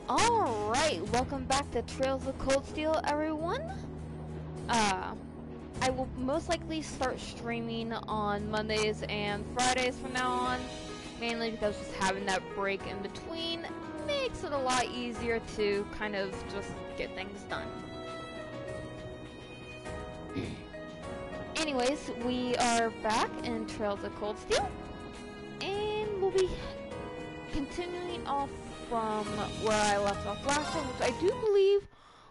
Alright, welcome back to Trails of Cold Steel, everyone. I will most likely start streaming on Mondays and Fridays from now on, mainly because just having that break in between makes it a lot easier to kind of just get things done. Anyways, we are back in Trails of Cold Steel, and we'll be continuing off from where I left off last time, which I do believe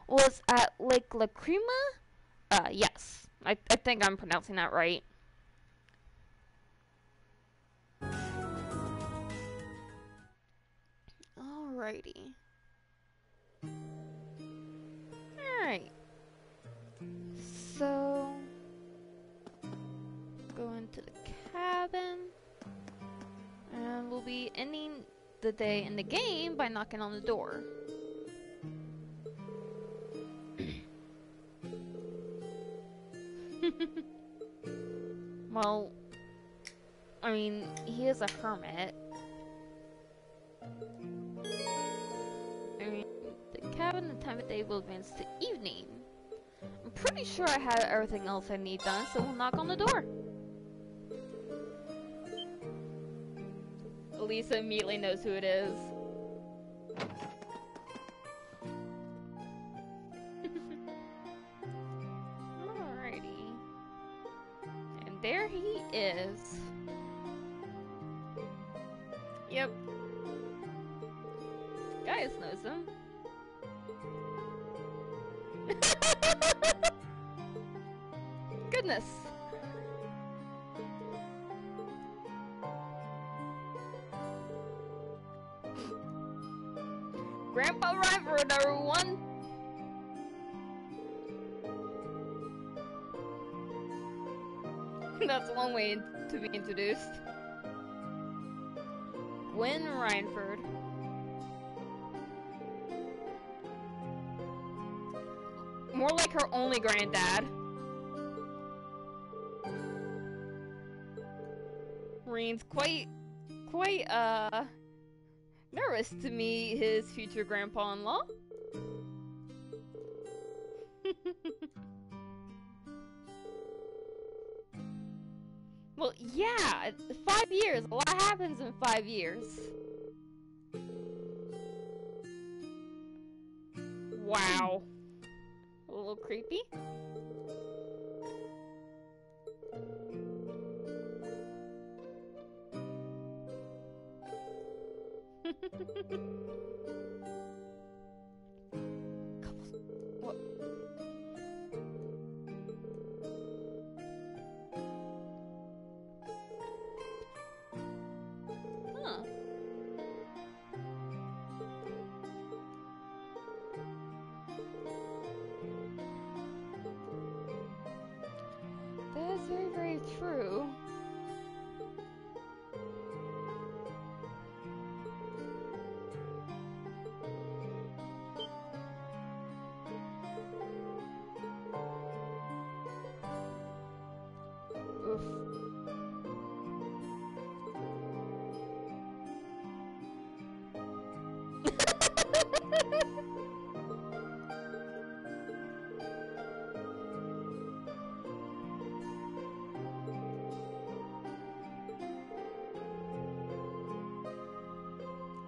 was at Lake Lacrima. Yes, I think I'm pronouncing that right. Alrighty. Alright. So, go into the cabin, and we'll be ending the day in the game by knocking on the door. Well, I mean, he is a hermit. I mean, the cabin, the time of day will advance to evening. I'm pretty sure I have everything else I need done, so we'll knock on the door. Lisa immediately knows who it is. Alrighty. And there he is. Yep. Gaius knows him. Goodness. Grandpa Reinford, everyone! That's one way to be introduced. Gwen Reinford. More like her only granddad. Rein's quite, nervous to meet his future grandpa-in-law. Well, yeah, 5 years. A lot happens in 5 years. Wow. A little creepy. What? Huh. That is very, very true. Oof.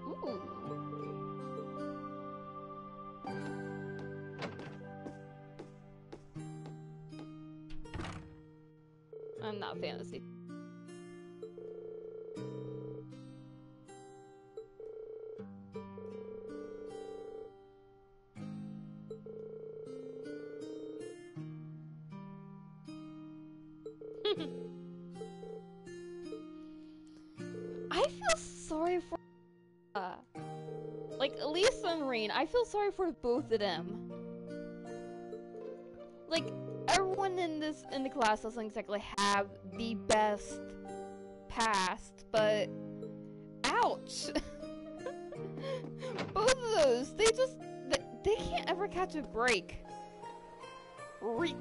Ooh. I'm not fantasy. I feel sorry for like Elisa and Rein. I feel sorry for both of them. Like everyone in the class doesn't exactly have the best past, but ouch. Both of those, they can't ever catch a break. Rein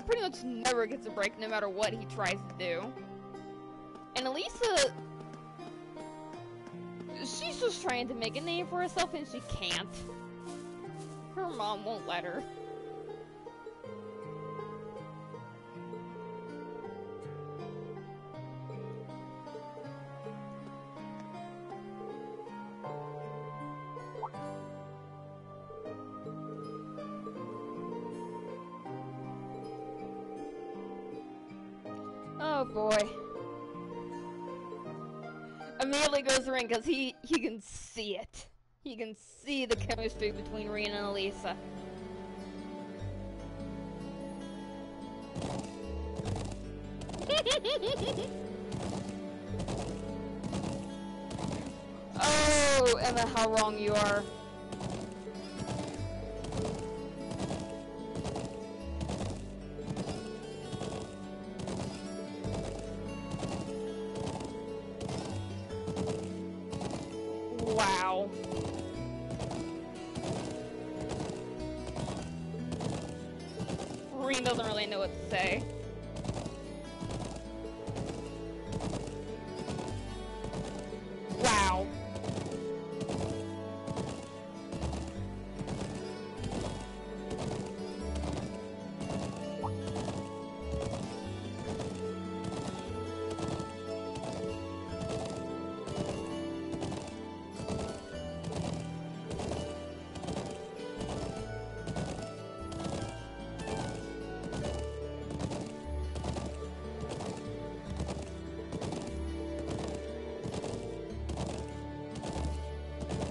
pretty much never gets a break no matter what he tries to do. And Elisa, she's Alicia's trying to make a name for herself and she can't. Her mom won't let her. Oh boy. Immediately goes to Ring because he can see it. He can see the chemistry between Reen and Elisa. Oh, Emma, how wrong you are. Wow. Reen doesn't really know what to say. Wow.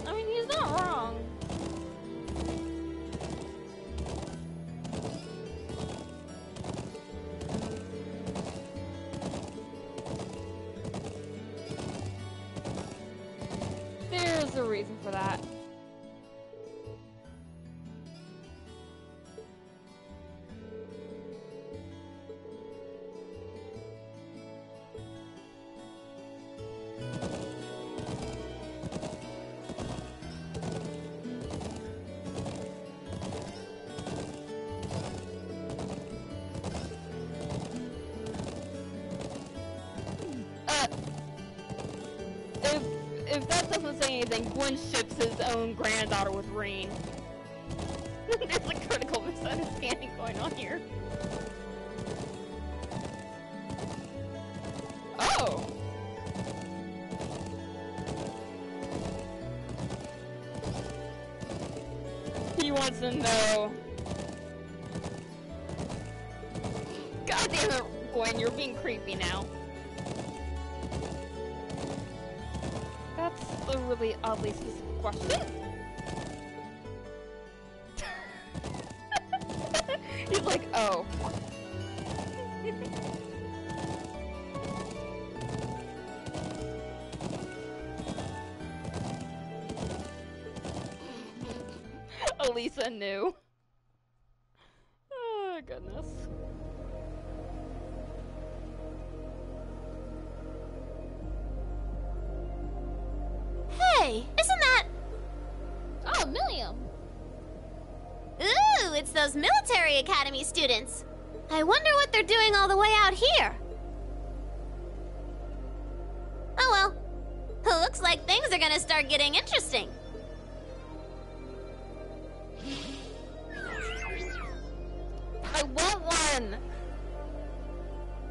I mean, he's not wrong. There's a reason for that. If that doesn't say anything, Gwen ships his own granddaughter with Reen. There's a critical misunderstanding going on here. Oh! He wants to know. God damn it, Gwen, you're being creepy now. That's a really oddly specific question. He's like, oh. Elisa knew. Oh, goodness. Hey, isn't that... Oh, Milliam. Ooh, it's those military academy students. I wonder what they're doing all the way out here. Oh well. Looks like things are gonna start getting interesting. I want one.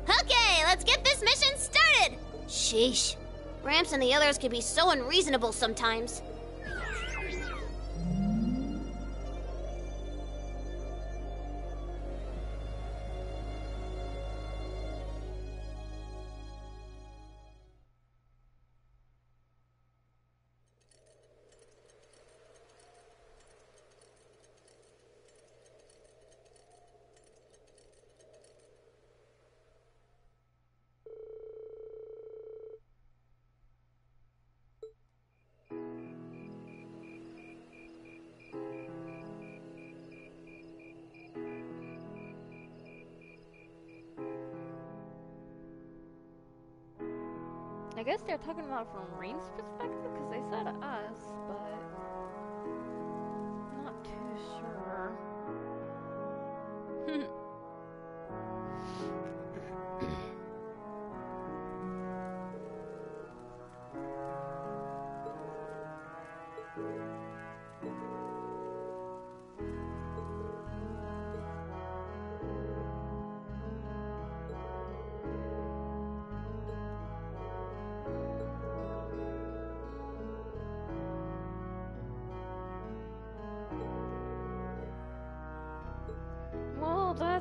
Okay, let's get this mission started. Sheesh. Gramps and the others can be so unreasonable sometimes. I guess they're talking about from Reen's perspective because they said us, but I'm not too sure.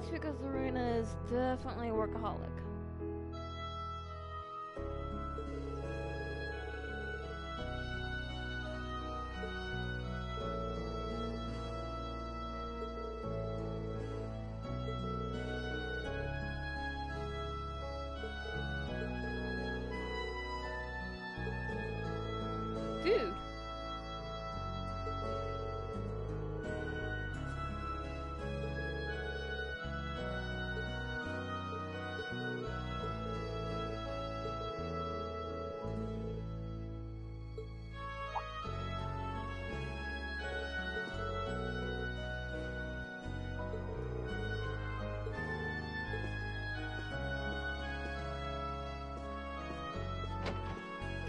that's because Lorena is definitely a workaholic. Dude.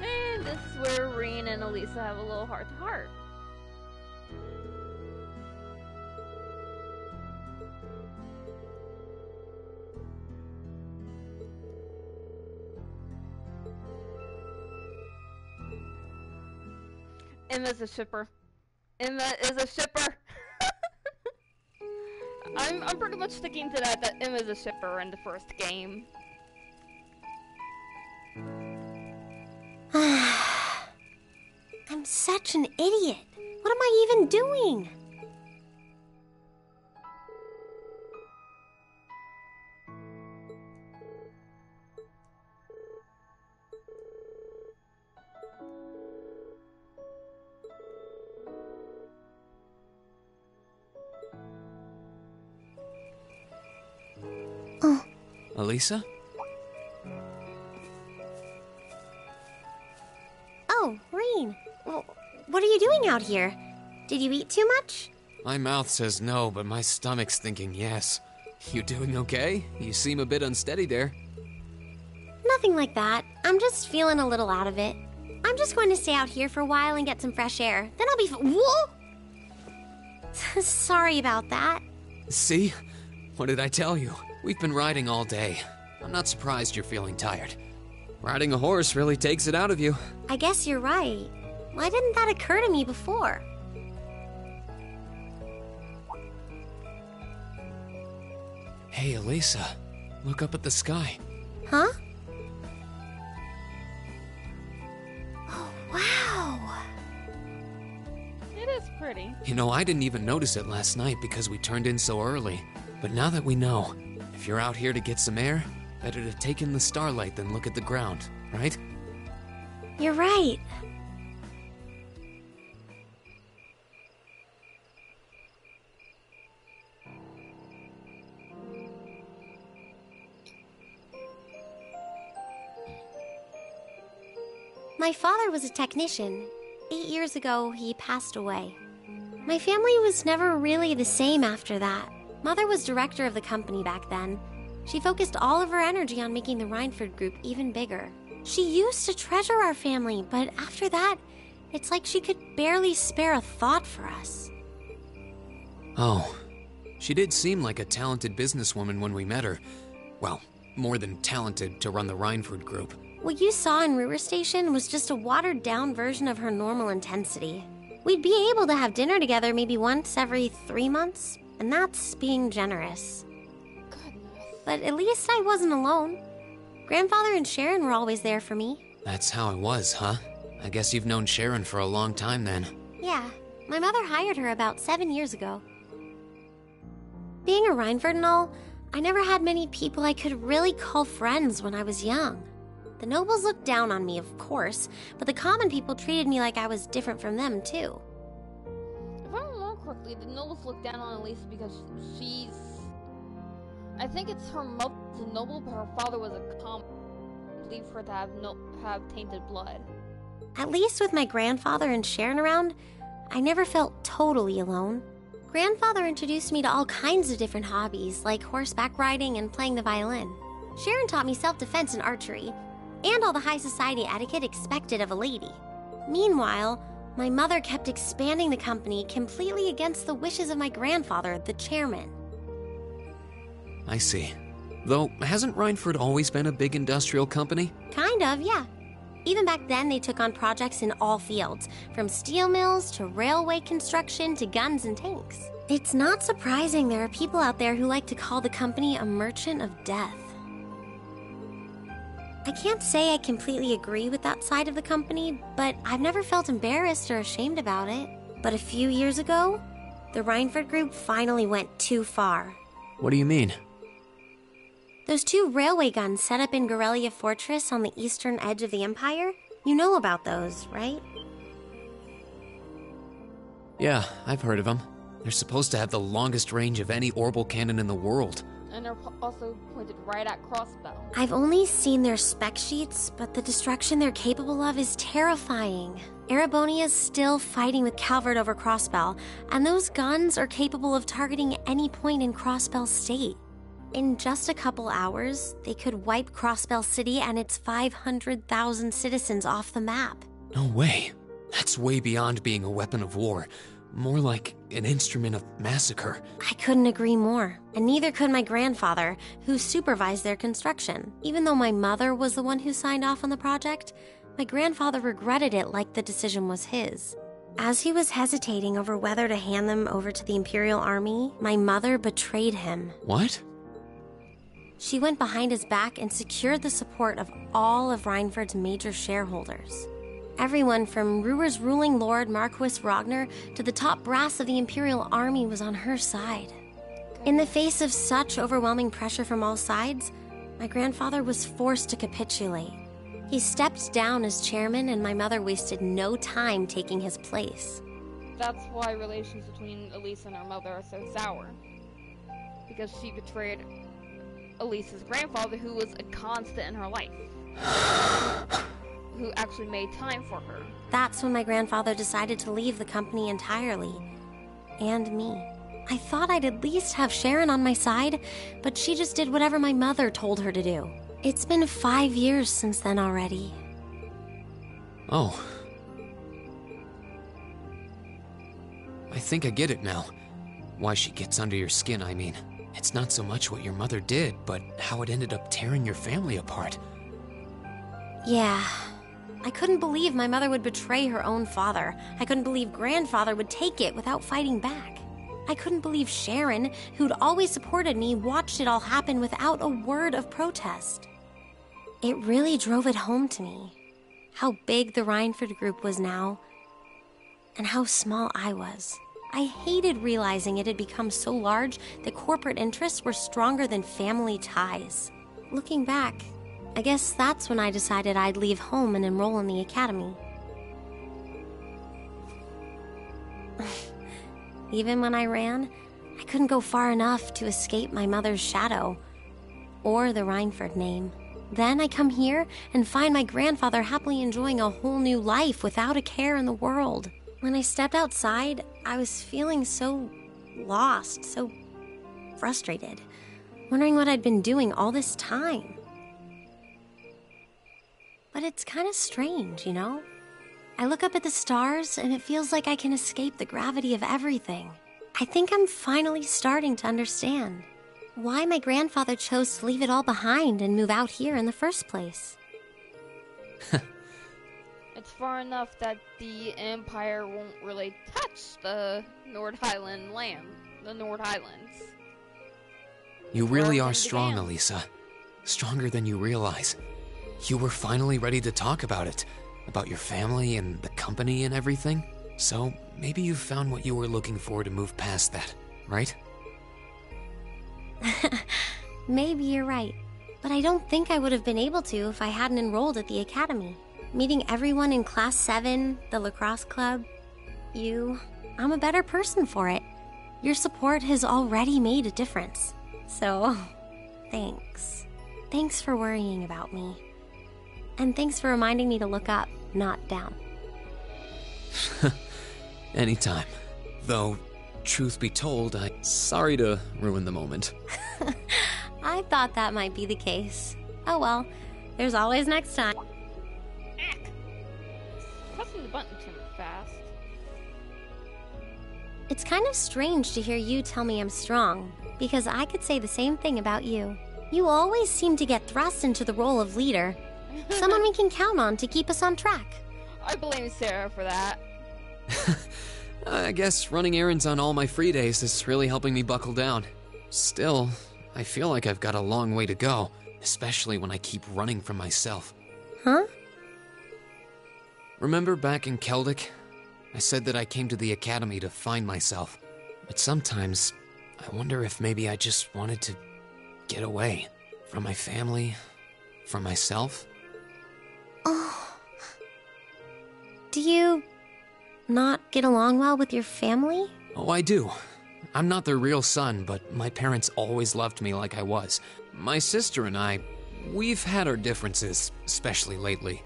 And this is where Rean and Elisa have a little heart-to-heart. Emma's a shipper. Emma is a shipper. I'm pretty much sticking to that Emma's a shipper in the first game. I'm such an idiot. What am I even doing? Elisa? Oh, Rean. What are you doing out here? Did you eat too much? My mouth says no, but my stomach's thinking yes. You doing okay? You seem a bit unsteady there. Nothing like that. I'm just feeling a little out of it. I'm just going to stay out here for a while and get some fresh air. Then I'll be Whoa! Sorry about that. See? What did I tell you? We've been riding all day. I'm not surprised you're feeling tired. Riding a horse really takes it out of you. I guess you're right. Why didn't that occur to me before? Hey, Elisa. Look up at the sky. Huh? Oh, wow. It is pretty. You know, I didn't even notice it last night because we turned in so early. But now that we know, if you're out here to get some air, better to take in the starlight than look at the ground, right? You're right. My father was a technician. 8 years ago, he passed away. My family was never really the same after that. Mother was director of the company back then. She focused all of her energy on making the Reinford group even bigger. She used to treasure our family, but after that, it's like she could barely spare a thought for us. Oh, she did seem like a talented businesswoman when we met her. Well, more than talented to run the Reinford group. What you saw in River Station was just a watered-down version of her normal intensity. We'd be able to have dinner together maybe once every 3 months, and that's being generous. But at least I wasn't alone. Grandfather and Sharon were always there for me. That's how it was, huh? I guess you've known Sharon for a long time then. Yeah, my mother hired her about 7 years ago. Being a Reinford and all, I never had many people I could really call friends when I was young. The nobles looked down on me, of course, but the common people treated me like I was different from them, too. If I remember correctly, the nobles look down on Elisa because she's... I think it's her mother's a noble, but her father was a common. I believe her to have tainted blood. At least with my grandfather and Sharon around, I never felt totally alone. Grandfather introduced me to all kinds of different hobbies, like horseback riding and playing the violin. Sharon taught me self-defense and archery, and all the high society etiquette expected of a lady. Meanwhile, my mother kept expanding the company completely against the wishes of my grandfather, the chairman. I see. Though, hasn't Reinford always been a big industrial company? Kind of, yeah. Even back then, they took on projects in all fields, from steel mills to railway construction to guns and tanks. It's not surprising there are people out there who like to call the company a merchant of death. I can't say I completely agree with that side of the company, but I've never felt embarrassed or ashamed about it. But a few years ago, the Reinford group finally went too far. What do you mean? Those 2 railway guns set up in Gorelia Fortress on the eastern edge of the Empire? You know about those, right? Yeah, I've heard of them. They're supposed to have the longest range of any orbital cannon in the world. And they're also pointed right at Crossbow. I've only seen their spec sheets, but the destruction they're capable of is terrifying. Erebonia's still fighting with Calvert over Crossbell, and those guns are capable of targeting any point in Crossbell State. In just a couple hours, they could wipe Crossbell City and its 500,000 citizens off the map. No way. That's way beyond being a weapon of war. More like an instrument of massacre. I couldn't agree more, and neither could my grandfather, who supervised their construction. Even though my mother was the one who signed off on the project, my grandfather regretted it like the decision was his. As he was hesitating over whether to hand them over to the Imperial Army, my mother betrayed him. What? She went behind his back and secured the support of all of Reinford's major shareholders. Everyone from Ruhr's ruling lord Marquis Ragnar to the top brass of the Imperial Army was on her side. In the face of such overwhelming pressure from all sides, my grandfather was forced to capitulate. He stepped down as chairman, and my mother wasted no time taking his place. That's why relations between Elisa and her mother are so sour. Because she betrayed Elisa's grandfather, who was a constant in her life. Who actually made time for her. That's when my grandfather decided to leave the company entirely. And me. I thought I'd at least have Sharon on my side, but she just did whatever my mother told her to do. It's been 5 years since then already. Oh. I think I get it now. Why she gets under your skin, I mean. It's not so much what your mother did, but how it ended up tearing your family apart. Yeah. I couldn't believe my mother would betray her own father. I couldn't believe grandfather would take it without fighting back. I couldn't believe Sharon, who'd always supported me, watched it all happen without a word of protest. It really drove it home to me. How big the Reinford group was now, and how small I was. I hated realizing it had become so large that corporate interests were stronger than family ties. Looking back, I guess that's when I decided I'd leave home and enroll in the academy. Even when I ran, I couldn't go far enough to escape my mother's shadow, or the Reinford name. Then I come here and find my grandfather happily enjoying a whole new life without a care in the world. When I stepped outside, I was feeling so lost, so frustrated, wondering what I'd been doing all this time. But it's kind of strange, you know? I look up at the stars and it feels like I can escape the gravity of everything. I think I'm finally starting to understand why my grandfather chose to leave it all behind and move out here in the first place. It's far enough that the Empire won't really touch the Nord Highland land, the Nord Highlands. You really Where are it strong, began. Elisa. Stronger than you realize. You were finally ready to talk about it. About your family and the company and everything. So, maybe you found what you were looking for to move past that, right? Maybe you're right. But I don't think I would have been able to if I hadn't enrolled at the academy. Meeting everyone in Class 7, the lacrosse club, you, I'm a better person for it. Your support has already made a difference. So, thanks. Thanks for worrying about me. And thanks for reminding me to look up, not down. Anytime. Though, truth be told, I'm sorry to ruin the moment. I thought that might be the case. Oh well, there's always next time. Ack! Pressing the button too fast. It's kind of strange to hear you tell me I'm strong, because I could say the same thing about you. You always seem to get thrust into the role of leader, Someone we can count on to keep us on track. I blame Sarah for that. I guess running errands on all my free days is really helping me buckle down. Still, I feel like I've got a long way to go, especially when I keep running from myself. Huh? Remember back in Keldic? I said that I came to the academy to find myself. But sometimes, I wonder if maybe I just wanted to get away from my family, from myself. Oh. Do you not get along well with your family? Oh, I do. I'm not their real son, but my parents always loved me like I was. My sister and I, we've had our differences, especially lately,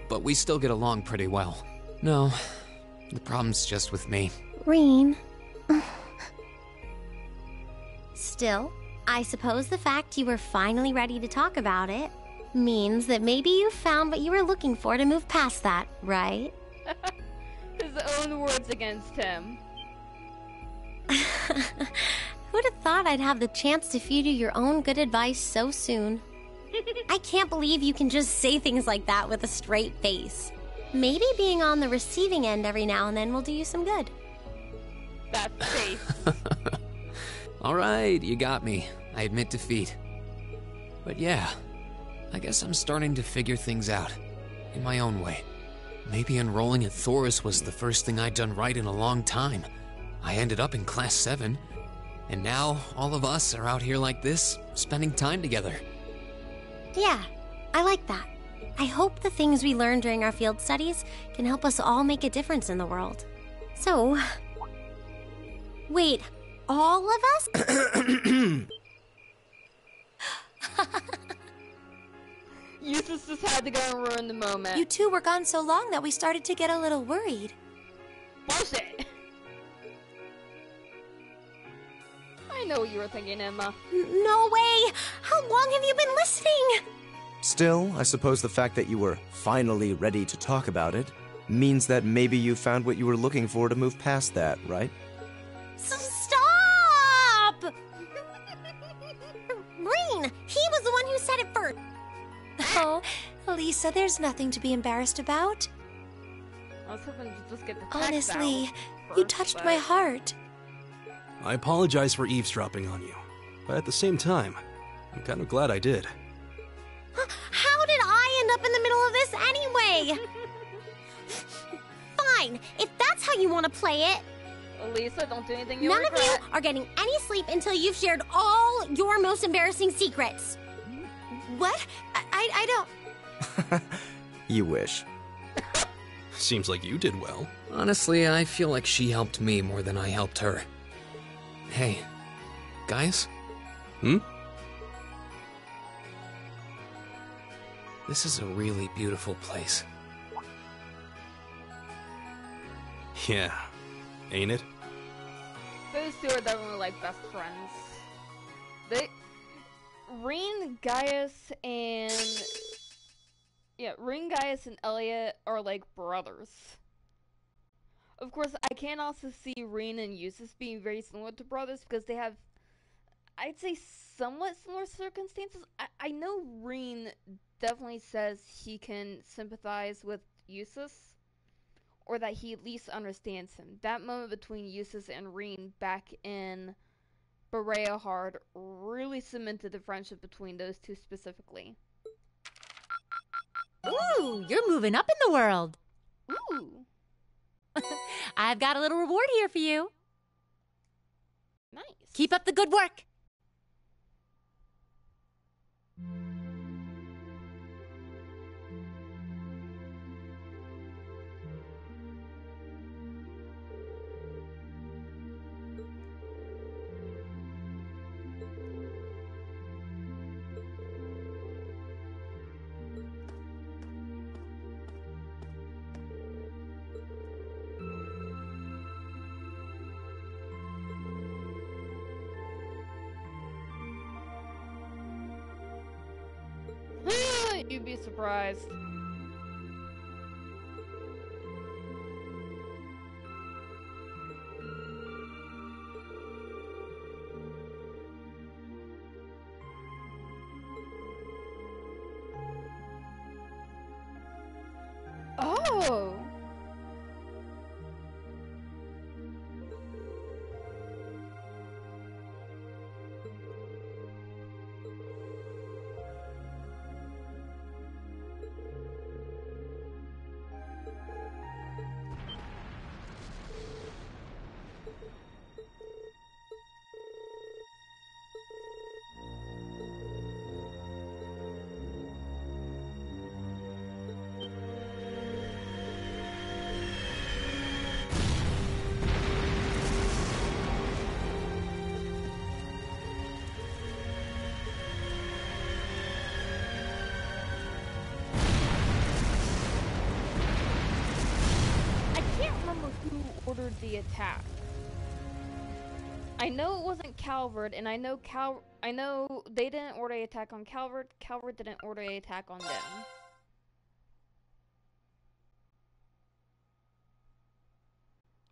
but we still get along pretty well. No, the problem's just with me. Rean. Still, I suppose the fact you were finally ready to talk about it means that maybe you found what you were looking for to move past that, right? His own words against him. Who'd have thought I'd have the chance to feed you your own good advice so soon? I can't believe you can just say things like that with a straight face. Maybe being on the receiving end every now and then will do you some good. That face. All right, you got me. I admit defeat. But yeah, I guess I'm starting to figure things out in my own way. Maybe enrolling at Thoris was the first thing I'd done right in a long time. I ended up in Class 7, and now all of us are out here like this, spending time together. Yeah, I like that. I hope the things we learned during our field studies can help us all make a difference in the world. So, wait, all of us? Eustace just had to go and ruin the moment. You two were gone so long that we started to get a little worried. Bullshit! I know what you were thinking, Emma. No way! How long have you been listening? Still, I suppose the fact that you were finally ready to talk about it means that maybe you found what you were looking for to move past that, right? Stop! Reen, he was the one who said it first. Oh, Lisa, there's nothing to be embarrassed about. I was hoping to just get the text Honestly, out you first, touched but- my heart. I apologize for eavesdropping on you, but at the same time, I'm kind of glad I did. How did I end up in the middle of this anyway? Fine, if that's how you want to play it. Lisa, don't do anything you None of you regret. are getting any sleep until you've shared all your most embarrassing secrets. What? I don't... You wish. Seems like you did well. Honestly, I feel like she helped me more than I helped her. Hey, guys? Hmm? This is a really beautiful place. Yeah, ain't it? Those two are definitely like best friends. Reen, Gaius, and... Yeah, Reen, Gaius, and Elliot are like brothers. Of course, I can also see Reen and Eustace being very similar to brothers because they have, I'd say, somewhat similar circumstances. I know Reen definitely says he can sympathize with Eustace, or that he at least understands him. That moment between Eustace and Reen back in Berea Hard really cemented the friendship between those two specifically. Ooh, you're moving up in the world. Ooh, I've got a little reward here for you. nice. Keep up the good work. You'd be surprised. Whoa! Ordered the attack. I know it wasn't Calvert, and I know they didn't order an attack on Calvert. Calvert didn't order an attack on them.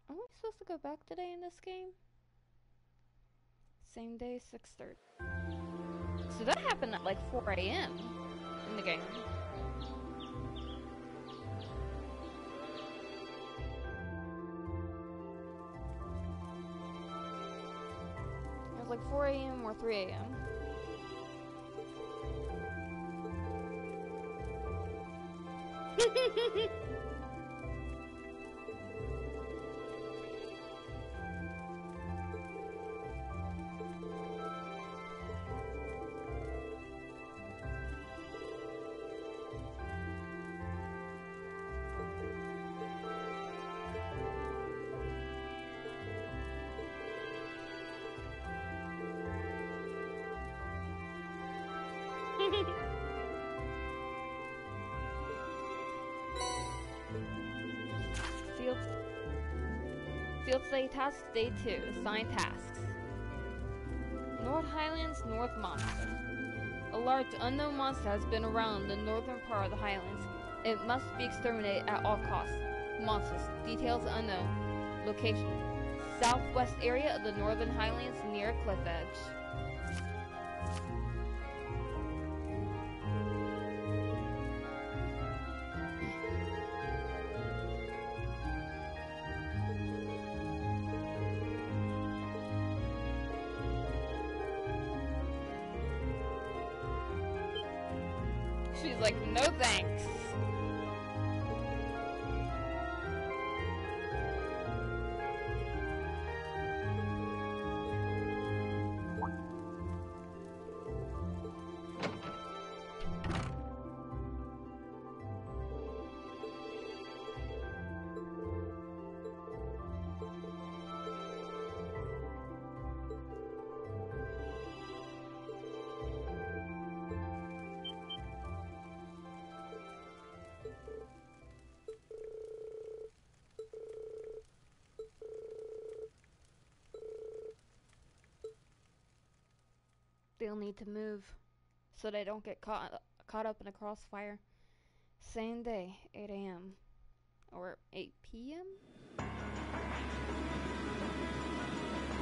Are we supposed to go back today in this game? Same day, 6:30. So that happened at like 4 a.m. in the game. Like 4 a.m. or 3 a.m. Field Day Task Day 2. Assigned tasks. North Highlands North Monster. A large unknown monster has been around the northern part of the Highlands. It must be exterminated at all costs. Monsters. Details unknown. Location. Southwest area of the Northern Highlands near a cliff edge. She's like, no thanks. They'll need to move so they don't get caught up in a crossfire. Same day, 8 a.m. or 8 p.m.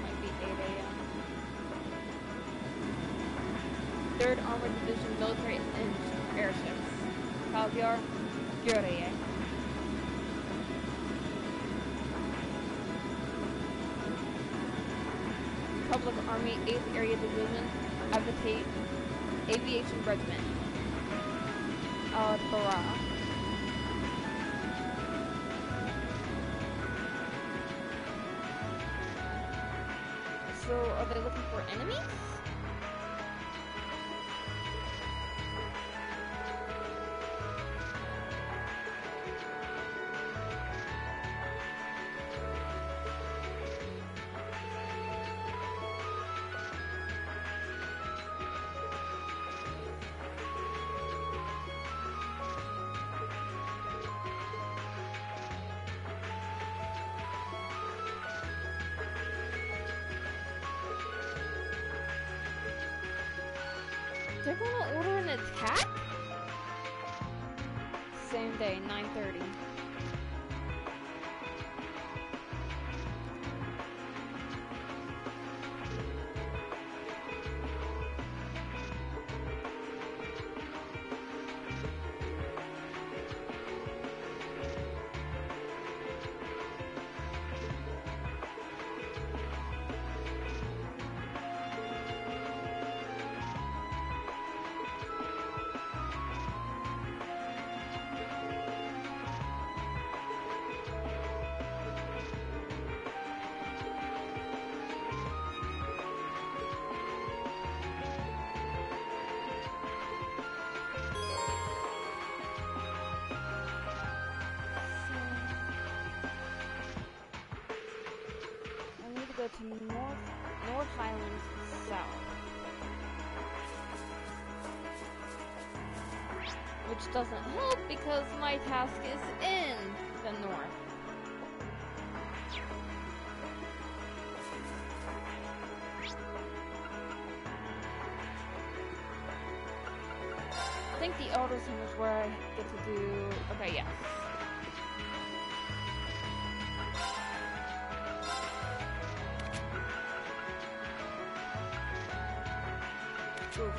Might be 8 a.m. 3rd Armored Division Military Airships. Kalgyar, Gyureye. Republic Army 8th Area Division. Aviation Regiment. Al-Bara. So, are they looking for enemies? They're gonna order an attack? Same day, 9:30. go to North Highlands South. Which doesn't help because my task is in the north. I think the Elder Zone is where I get to do... Okay, yes. Oof.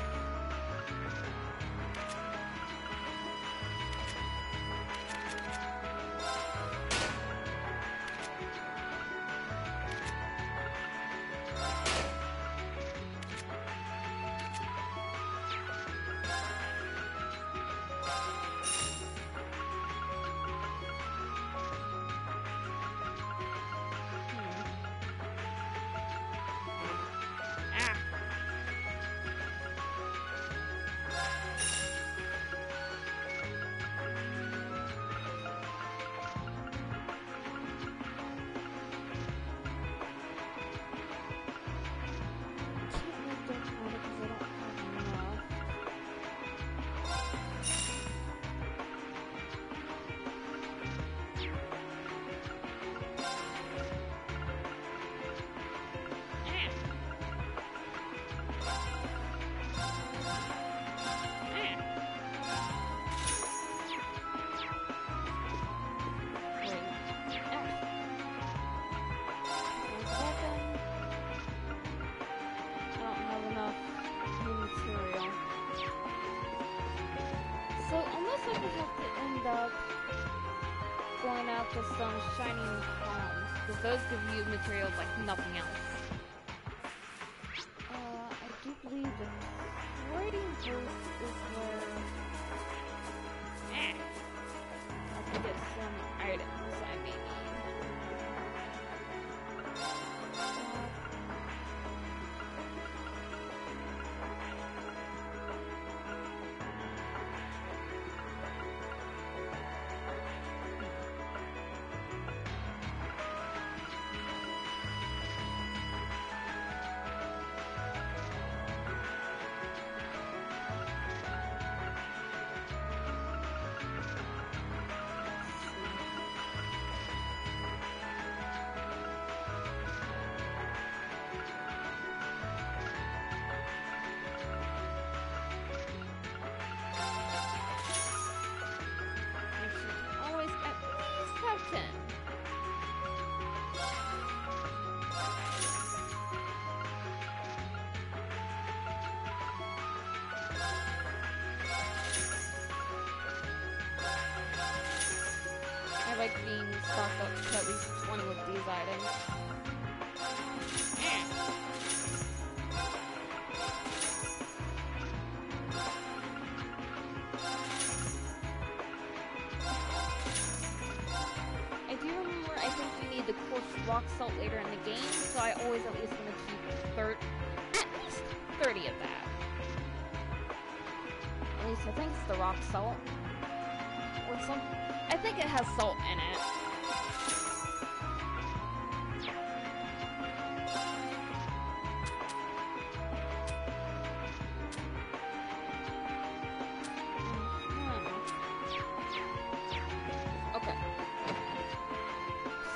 Going after some shining palms, because those give you materials like nothing else. I do believe the trading post is where I can get some items I may need. I like being stocked up to at least 20 of these items. I do remember, I think you need the coarse rock salt later in the game, so I always at least want to keep at least 30 of that. At least I think it's the rock salt. Or some... I think it has salt in it. Okay.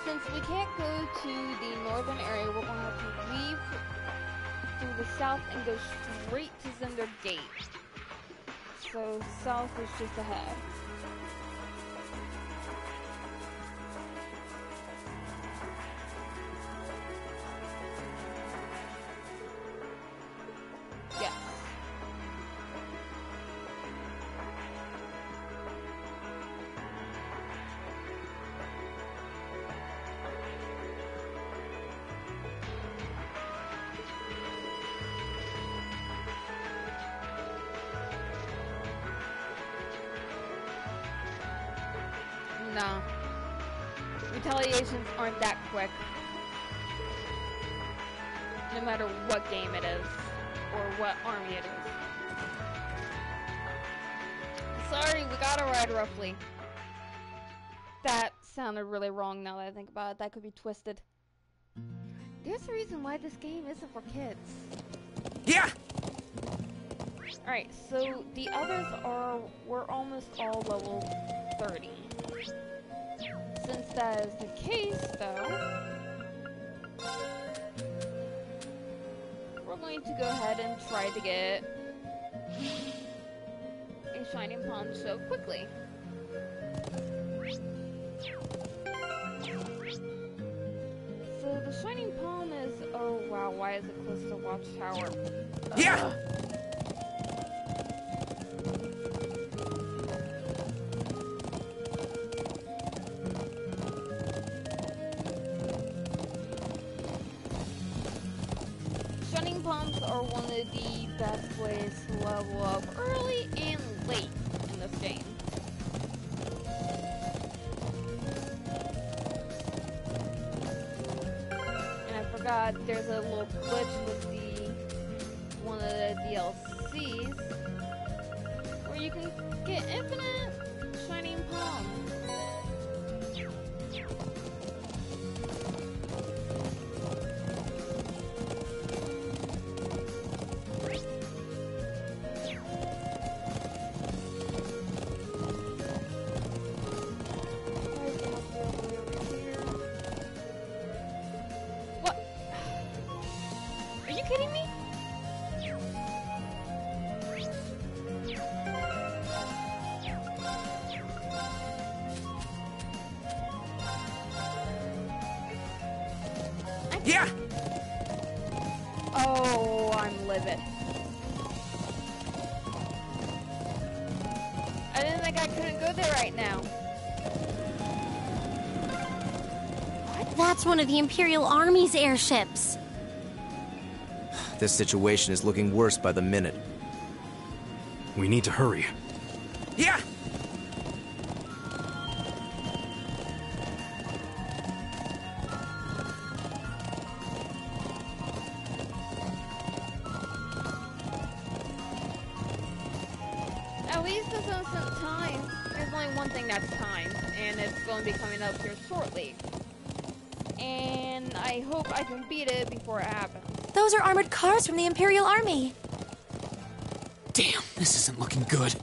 Since we can't go to the northern area, we're going to have to leave through the south and go straight to Zender Gate. So south is just ahead. Yes. No. Retaliations aren't that quick. No matter what game it is, or what army it is. Sorry, we gotta ride roughly. That sounded really wrong now that I think about it. That could be twisted. There's a reason why this game isn't for kids. Yeah! Alright, so the others we're almost all level 30. Since that is the case, though, we're going to go ahead and try to get a Shining Palm so quickly. So the Shining Palm is... Oh wow, why is it close to Watchtower? Yeah! Shining Palms are one of the best ways to level up early and late in this game. And I forgot there's a little glitch with one of the DLCs where you can get infinite Shining Palms. Kidding me? Yeah! Oh, I'm livid. I didn't think I couldn't go there right now. That's one of the Imperial Army's airships. This situation is looking worse by the minute. We need to hurry. Yeah! At least this isn't time. There's only one thing that's time, and it's going to be coming up here shortly. And I hope I can beat it before it happens. Those are armored cars from the Imperial Army. Damn, this isn't looking good.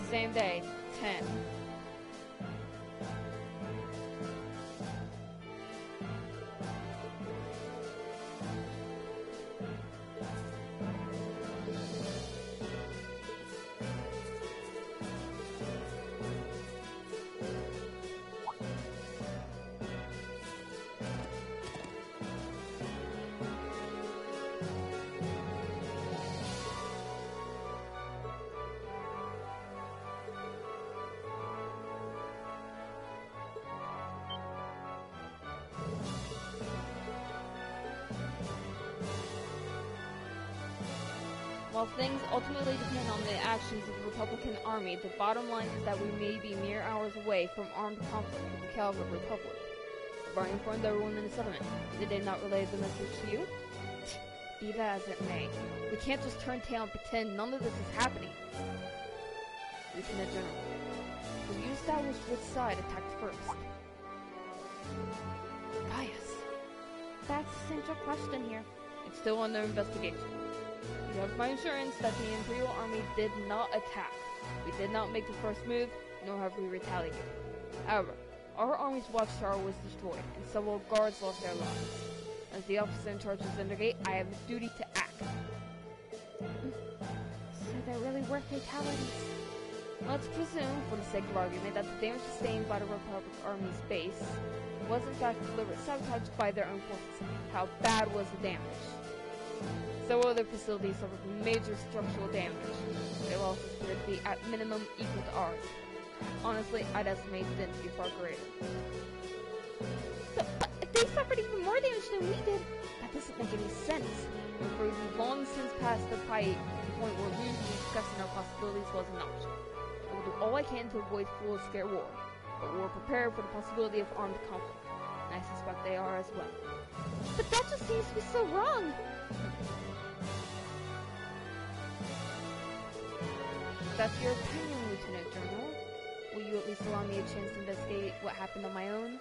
Same day, 10. While things ultimately depend on the actions of the Republican Army, the bottom line is that we may be mere hours away from armed conflict with the Calvary Republic. Have I informed everyone in the settlement? Did they not relay the message to you? Be that as it may, we can't just turn tail and pretend none of this is happening. Lieutenant General, will you establish which side attacked first? Gaius. That's the central question here. It's still under investigation. You have my assurance that the Imperial Army did not attack. We did not make the first move, nor have we retaliated. However, our army's watchtower was destroyed, and several guards lost their lives. As the officer in charge of Zendergate, I have a duty to act. So there really were fatalities. Let's presume, for the sake of argument, that the damage sustained by the Republic Army's base was in fact deliberate sabotage by their own forces. How bad was the damage? Several other facilities suffered major structural damage. Their losses appear to be at minimum equal to ours. Honestly, I'd estimate them to be far greater. But they suffered even more damage than we did. That doesn't make any sense. For we've long since passed the point where reasonably discussing our possibilities was an option. I will do all I can to avoid full-scale war, but we're prepared for the possibility of armed conflict. And I suspect they are as well. But that just seems to be so wrong! That's your opinion, Lieutenant General. Will you at least allow me a chance to investigate what happened on my own?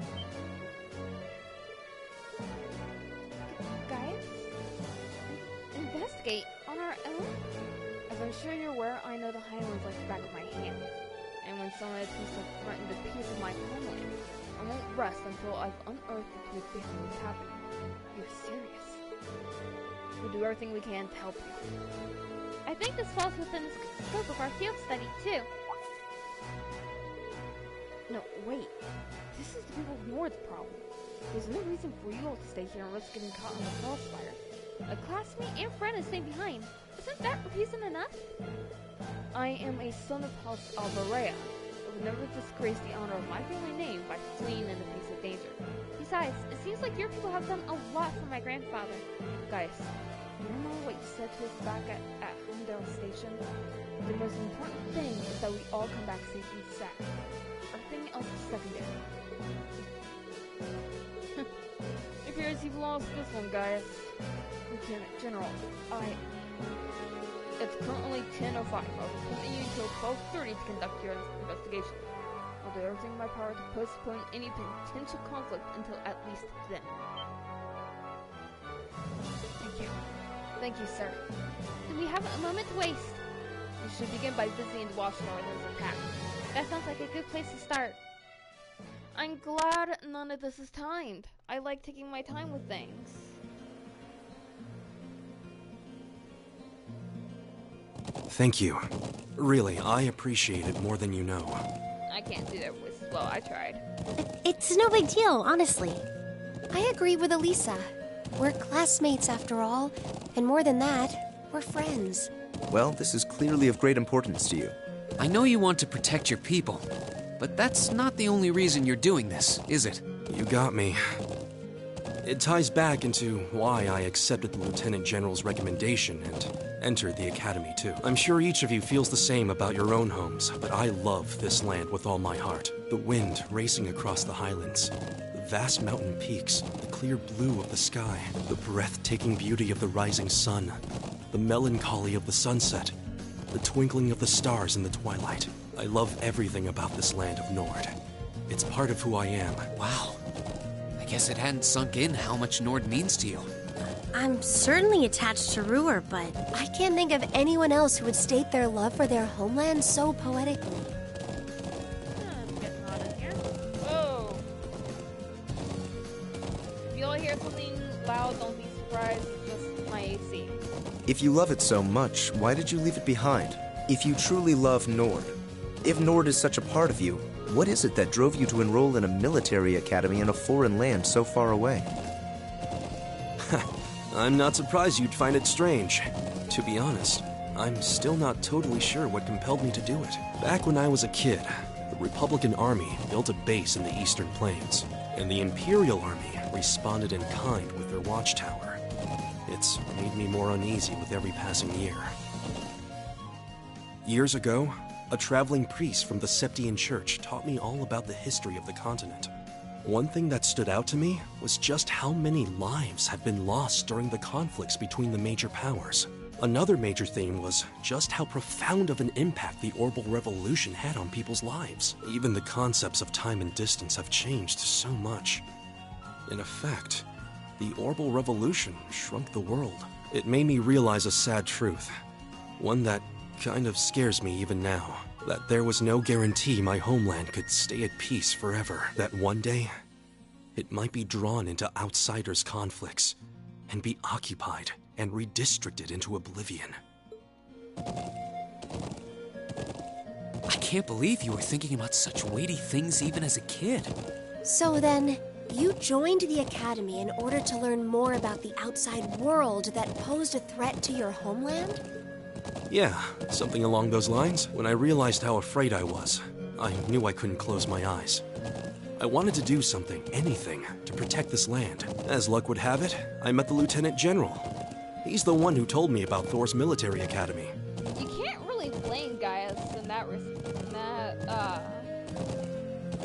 Guys? Investigate on our own? As I'm sure you're aware, I know the Highlands like the back of my hand. And when someone attempts to threaten the peace of my homeland, I won't rest until I've unearthed the truth behind what's happening. You're serious. We'll do everything we can to help you. I think this falls within the scope of our field study, too. No, wait. This is the people of Nord's problem. There's no reason for you all to stay here and risk getting caught on the crossfire. A classmate and friend is staying behind. Isn't that reason enough? I am a son of House Alvarea. I would never disgrace the honor of my family name by fleeing in the face of danger. Besides, it seems like your people have done a lot for my grandfather. Guys, remember what you said to us back at Homedale Station? The most important thing is that we all come back safe and sound. Everything else is secondary. It appears you've lost this one, guys. Lieutenant General, It's currently 10:05. I'll appoint you until 12:30 to conduct your investigation. I'll do everything in my power to postpone any potential conflict until at least then. Thank you. Thank you, sir. We haven't a moment to waste. You should begin by visiting the Watchtower that was attacked. That sounds like a good place to start. I'm glad none of this is timed. I like taking my time with things. Thank you. Really, I appreciate it more than you know. I can't do that voice as well. I tried. It's no big deal, honestly. I agree with Elisa. We're classmates after all, and more than that, we're friends. Well, this is clearly of great importance to you. I know you want to protect your people, but that's not the only reason you're doing this, is it? You got me. It ties back into why I accepted the Lieutenant General's recommendation and entered the Academy, too. I'm sure each of you feels the same about your own homes, but I love this land with all my heart. The wind racing across the highlands, the vast mountain peaks, the clear blue of the sky, the breathtaking beauty of the rising sun, the melancholy of the sunset, the twinkling of the stars in the twilight. I love everything about this land of Nord. It's part of who I am. Wow. I guess it hadn't sunk in how much Nord means to you. I'm certainly attached to Ruhr, but I can't think of anyone else who would state their love for their homeland so poetically. I'm getting hot in here. Whoa! If you all hear something loud, don't be surprised. It's just my AC. If you love it so much, why did you leave it behind? If you truly love Nord, if Nord is such a part of you, what is it that drove you to enroll in a military academy in a foreign land so far away? I'm not surprised you'd find it strange. To be honest, I'm still not totally sure what compelled me to do it. Back when I was a kid, the Republican Army built a base in the Eastern Plains, and the Imperial Army responded in kind with their watchtower. It's made me more uneasy with every passing year. Years ago, a traveling priest from the Septian Church taught me all about the history of the continent. One thing that stood out to me was just how many lives have been lost during the conflicts between the major powers. Another major theme was just how profound of an impact the Orbital Revolution had on people's lives. Even the concepts of time and distance have changed so much. In effect, the Orbital Revolution shrunk the world. It made me realize a sad truth, one that kind of scares me even now. That there was no guarantee my homeland could stay at peace forever. That one day, it might be drawn into outsiders' conflicts and be occupied and redistricted into oblivion. I can't believe you were thinking about such weighty things even as a kid. So then, you joined the Academy in order to learn more about the outside world that posed a threat to your homeland? Yeah, something along those lines. When I realized how afraid I was, I knew I couldn't close my eyes. I wanted to do something, anything, to protect this land. As luck would have it, I met the Lieutenant General. He's the one who told me about Thor's military academy. You can't really blame Gaius in that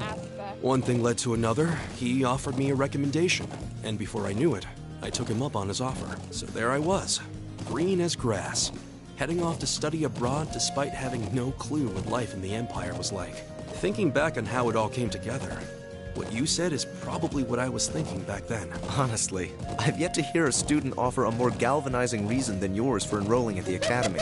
aspect. One thing led to another. He offered me a recommendation, and before I knew it, I took him up on his offer. So there I was, green as grass, heading off to study abroad despite having no clue what life in the Empire was like. Thinking back on how it all came together, what you said is probably what I was thinking back then. Honestly, I've yet to hear a student offer a more galvanizing reason than yours for enrolling at the academy.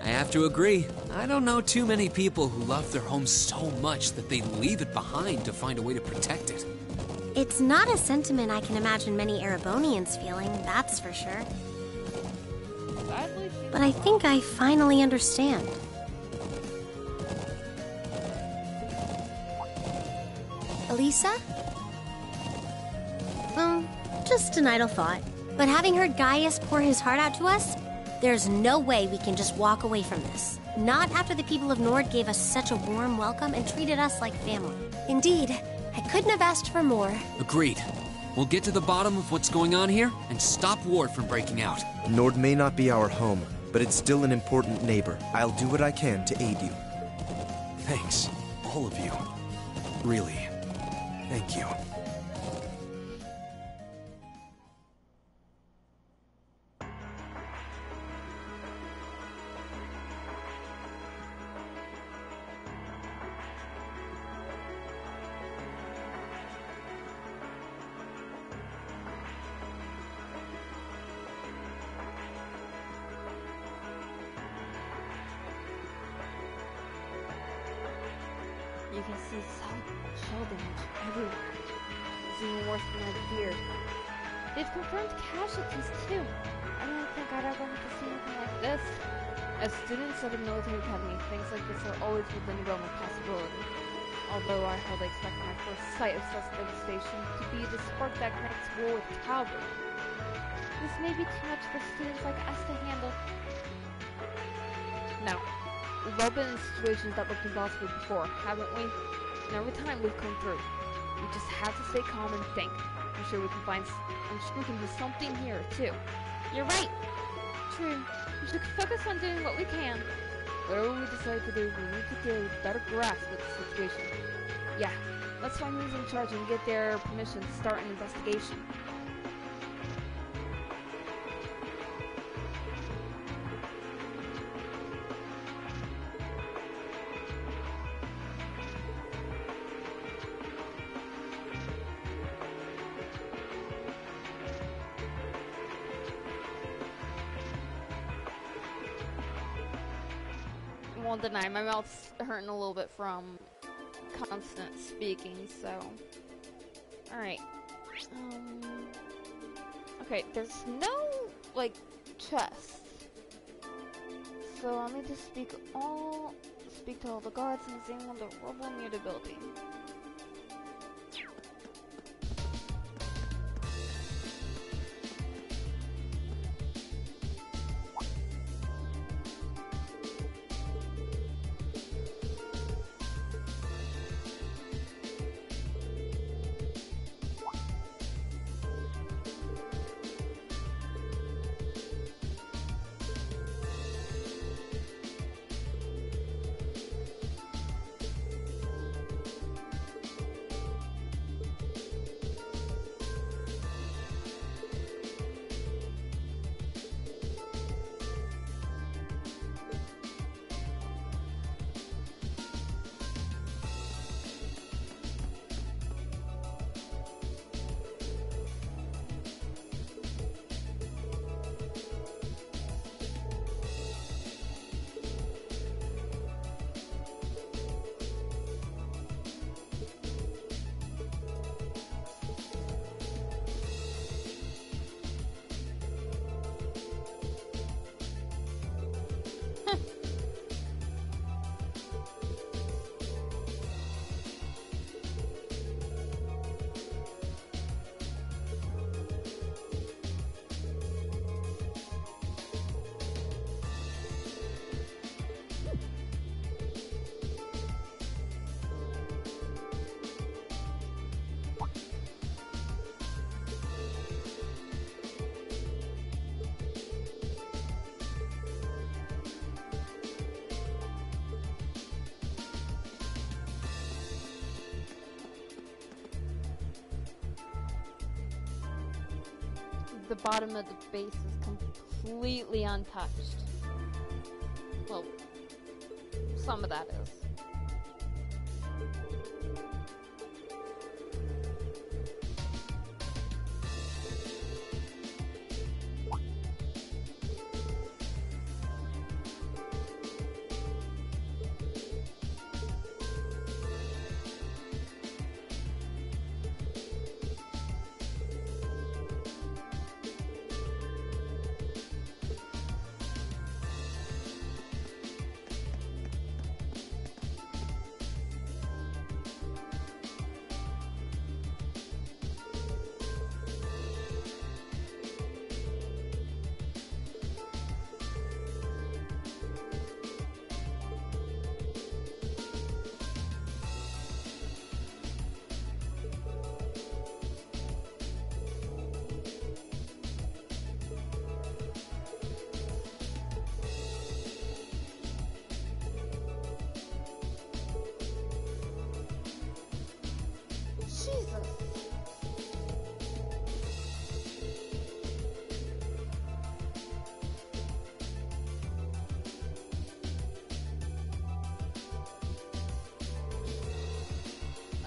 I have to agree. I don't know too many people who love their home so much that they leave it behind to find a way to protect it. It's not a sentiment I can imagine many Erebonians feeling, that's for sure. But I think I finally understand. Elisa? Just an idle thought. But having heard Gaius pour his heart out to us, there's no way we can just walk away from this. Not after the people of Nord gave us such a warm welcome and treated us like family. Indeed, I couldn't have asked for more. Agreed. We'll get to the bottom of what's going on here and stop Ward from breaking out. Nord may not be our home, but it's still an important neighbor. I'll do what I can to aid you. Thanks, all of you. Really, thank you. You can see shell damage everywhere. It's even worse than I feared. They've confirmed casualties too. I didn't think I'd ever have to see anything like this. As students of a military academy, things like this are always within the realm of possibility. Although I hardly expect my first sight of such devastation to be the spark that ignites war with cavalry. This may be too much for students like us to handle. No. We've all been in situations that looked impossible before, haven't we? And every time we've come through. We just have to stay calm and think. I'm sure we can do something here, too. You're right. True. We should focus on doing what we can. Whatever we decide to do, we need to get a better grasp of the situation. Yeah, let's find who's in charge and get their permission to start an investigation. Won't deny, my mouth's hurting a little bit from constant speaking, so... Alright. Okay, there's no, like, chest. So I'll need to speak to all the guards and examine the rubble near the building. The bottom of the base is completely untouched. Well, some of that is.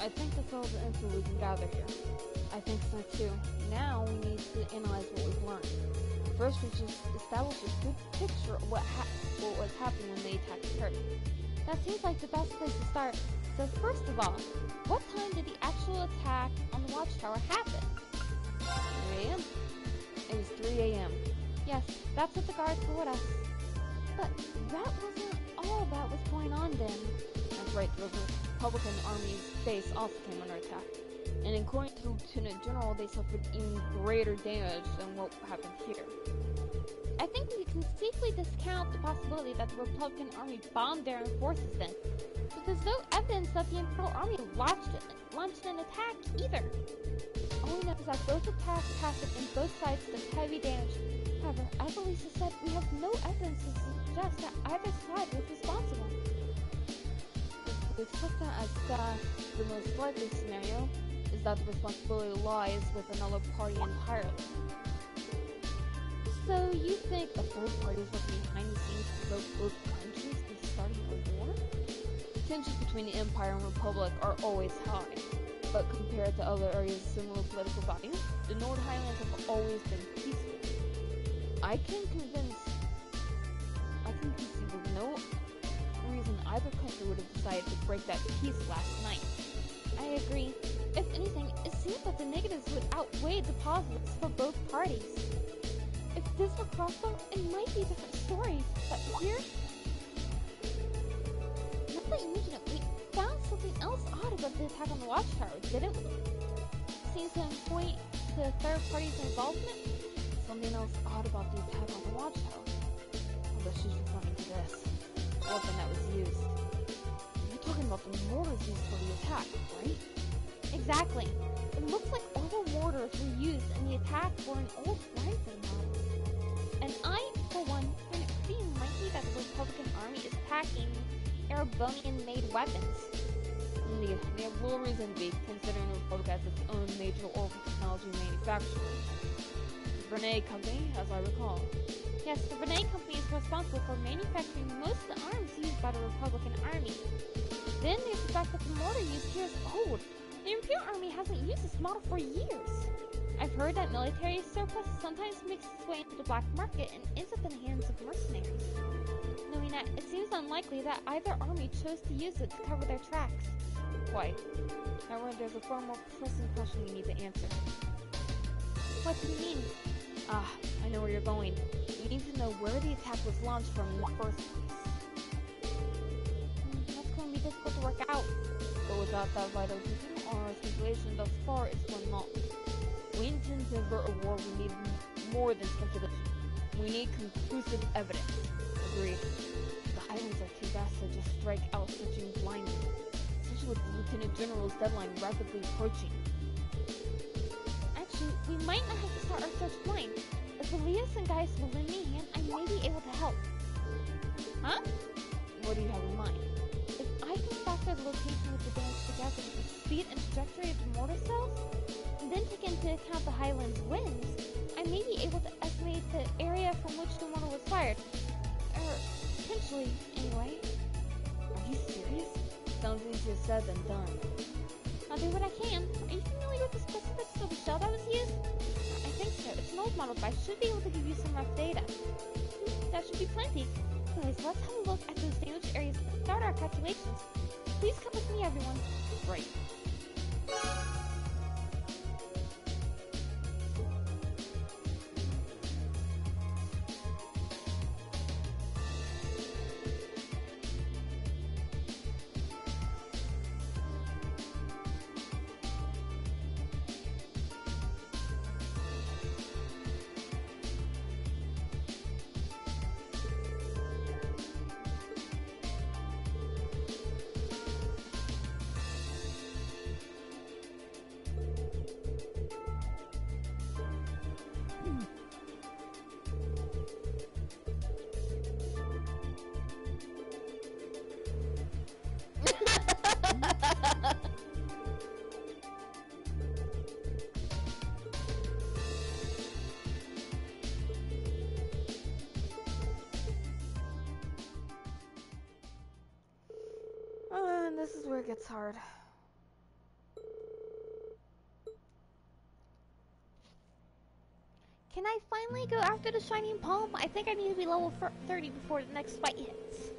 I think that's all the info we can gather here. I think so too. Now we need to analyze what we've learned. First, we should establish a good picture of what was happening when the attack occurred. That seems like the best place to start. So first of all, what time did the actual attack on the watchtower happen? 3 a.m. It was 3 a.m. Yes, that's what the guards told us. But that wasn't all that was going on then. That's right, the Republican Army's base also came under attack. And according to Lieutenant General, they suffered even greater damage than what happened here. I think we can safely discount the possibility that the Republican Army bombed their own forces then. But there's no evidence that the Imperial Army launched an attack either. All we know is that both attacks happened and both sides took heavy damage. However, as Elisa said, we have no evidence to suggest that either side was responsible. We accept that as the most likely scenario is that the responsibility lies with another party entirely. So you think a third party is working behind the scenes to provoke both countries into starting a war? Tensions between the Empire and Republic are always high, but compared to other areas of similar political values, the Nord Highlands have always been peaceful. I can conceive of no reason either country would have decided to break that peace last night. I agree. If anything, it seems that the negatives would outweigh the positives for both parties. If this were Crossbow, it might be a different story, but here... Now that you mention it, we found something else odd about the attack on the watchtower, didn't we? Seems to point to the third party's involvement. Something else odd about the attack on the watchtower. Although she's referring to this weapon that was used. You're talking about the mortars used for the attack, right? Exactly. It looks like all the mortars were used in the attack were an old Reinford model. And I, for one, find it pretty unlikely that the Republican Army is packing Arabonian-made weapons. Indeed, they have little reason to be, considering the Republic as its own major orbital technology manufacturer. The Vernay Company, as I recall. Yes, the Vernay Company is responsible for manufacturing most of the arms used by the Republican Army. Then there's the fact that the mortar used here is old. The Imperial Army hasn't used this model for years. I've heard that military surplus sometimes makes its way into the black market and ends up in the hands of mercenaries. Knowing that, it seems unlikely that either army chose to use it to cover their tracks. Why? However, there's a far more pressing question you need to answer. What do you mean? Ah, I know where you're going. We need to know where the attack was launched from in the first place. That's going to be difficult to work out. But without that vital detail, our speculation thus far is for naught. We intend to avert a war, we need more than speculation. We need conclusive evidence. Agreed. The Highlands are too vast to just strike out searching blindly, especially with the Lieutenant General's deadline rapidly approaching. Actually, we might not have to start our search blind. If Elias and Gaius will lend me a hand, I may be able to help. Huh? What do you have in mind? If I can factor the location of the damage together with the speed and trajectory of the mortar cells, and then take into account the Highlands' winds, I may be able to estimate the area from which the mortar was fired. Potentially, anyway. Are you serious? Sounds easier said than done. I'll do what I can. Are you familiar with the specifics of the shell that was used? I think so. It's an old model, but I should be able to give you some rough data. That should be plenty. Anyways, let's have a look at those damaged areas and start our calculations. Please come with me, everyone. Right. And this is where it gets hard. Can I finally go after the Shining Palm? I think I need to be level 30 before the next fight hits.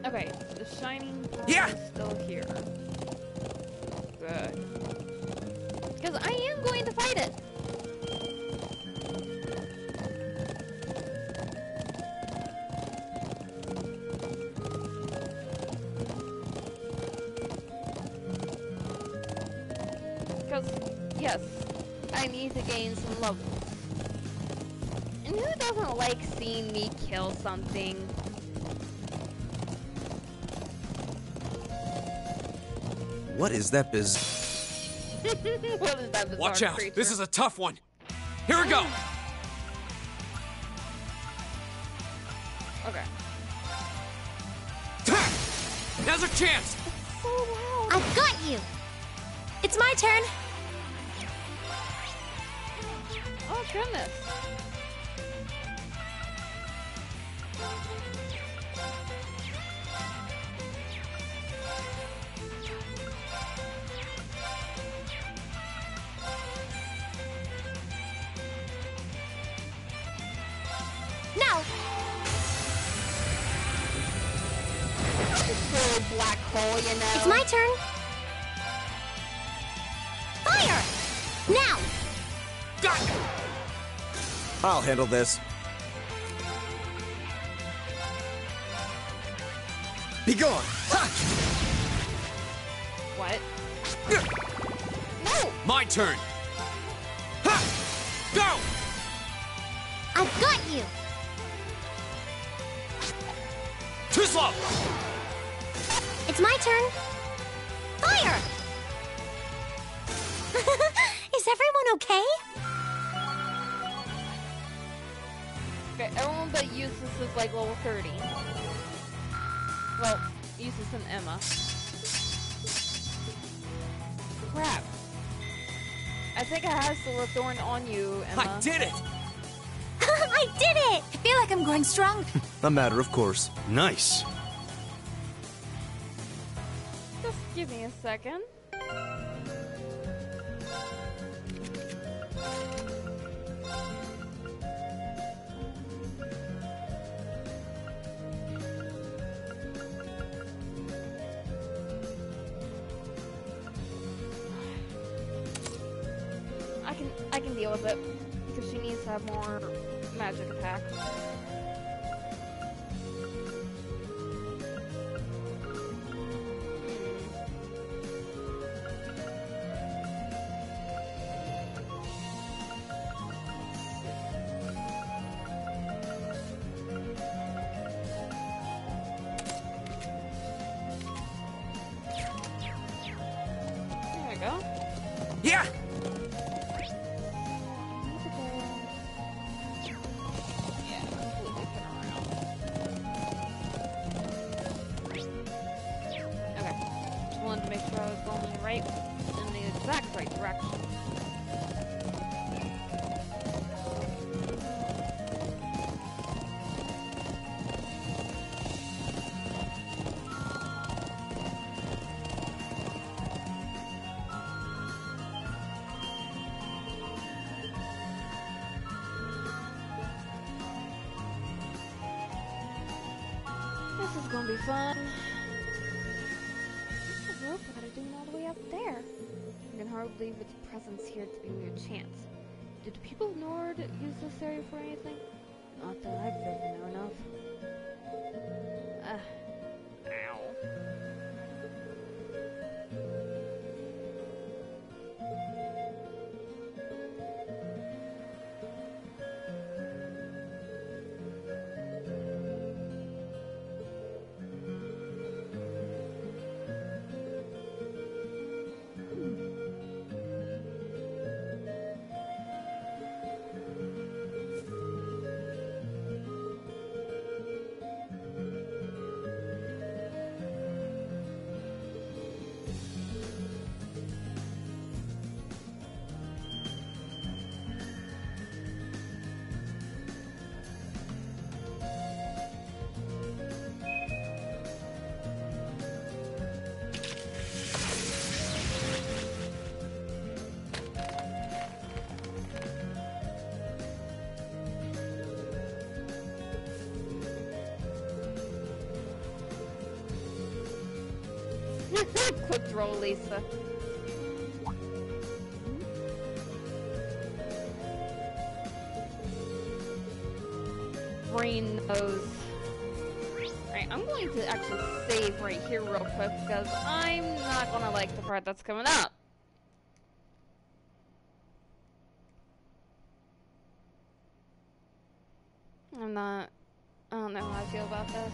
Okay, the Shining Palm is still here. Good. Because I am going to fight it! Because, yes, I need to gain some levels. And who doesn't like seeing me kill something? What is that What is that bizarre Watch out! creature? This is a tough one! Here we go! Okay. Now's our chance! So loud. I've got you! It's my turn. Oh, goodness. Now, Little black hole, you know. It's my turn. Fire! Now! I'll handle this. Be gone! Ha! What? No! My turn! Ha! Go! I've got you! Too slow! It's my turn. Fire! Is everyone okay? Okay, everyone but Eustace is like level 30. Well, Eustace and Emma. Crap. I think I have Silver Thorn on you, Emma. I did it! I did it! I feel like I'm growing strong. A matter of course. Nice. Just give me a second. I can deal with it because she needs to have more magic attack. There we go. Yeah! To make sure I was going in the exact right direction. This is gonna be fun. What are they doing all the way up there? I can hardly believe its presence here to be a mere chance. Did the people of Nord use this area for anything? Not that I've ever known of. Ow. Quick draw, Lisa. Brain knows. Alright, I'm going to actually save right here real quick because I'm not gonna like the part that's coming up. I don't know how I feel about this.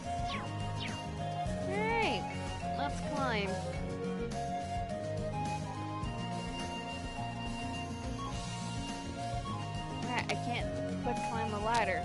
Alright, let's climb. Alright, I can't quick climb the ladder.